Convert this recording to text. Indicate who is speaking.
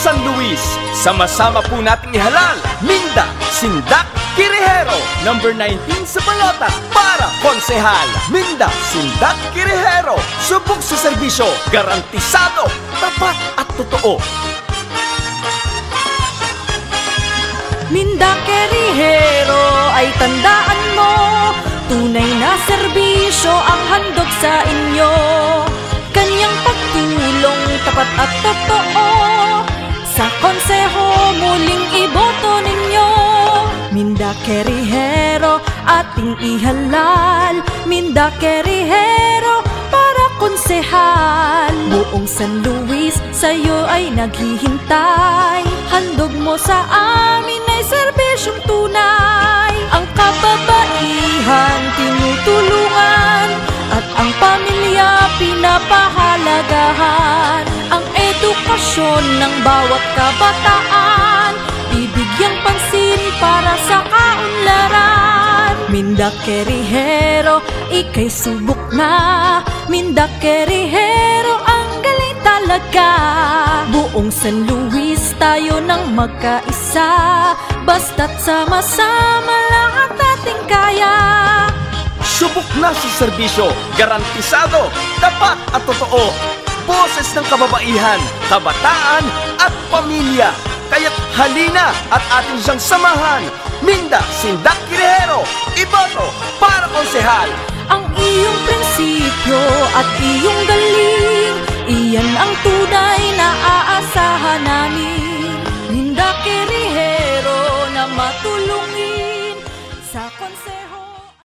Speaker 1: San Luis. Sama-sama po nating ihalal Minda Sindak Quirejero, number 19 sa balota para konsehal. Minda Sindak Quirejero, subok sa serbisyo, garantisado, tapat at totoo.
Speaker 2: Minda Quirejero, ay tandaan mo, tunay na serbisyo ang handog sa inyo. Kanyang pagtulong, tapat at totoo, sa konseho muling iboto ninyo. Minda Quirejero, ating ihalal. Minda Quirejero, para konsehal. Buong San Luis sa'yo ay naghihintay. Handog mo sa amin ay serbisyong tunay. Ang kababaihan tinutulungan, at ang pamilya pinapahalagahan. Ang edukasyon ng bawat kabataan, ibigyang pansin para sa kaunlaran. Minda Quirejero, ika'y subok na. Minda Quirejero, ang galing talaga. Buong San Luis tayo nang magkaisa, basta't sama-sama lahat ating kaya.
Speaker 1: Subok na sa serbisyo, garantisado, tapat at totoo. Boses ng kababaihan, kabataan at pamilya. Kaya't halina at atin siyang samahan. Minda Sindak Quirejero, iboto para konsehal.
Speaker 2: Ang iyong prinsipyo at iyong galing, iyan ang tunay na aasahan namin.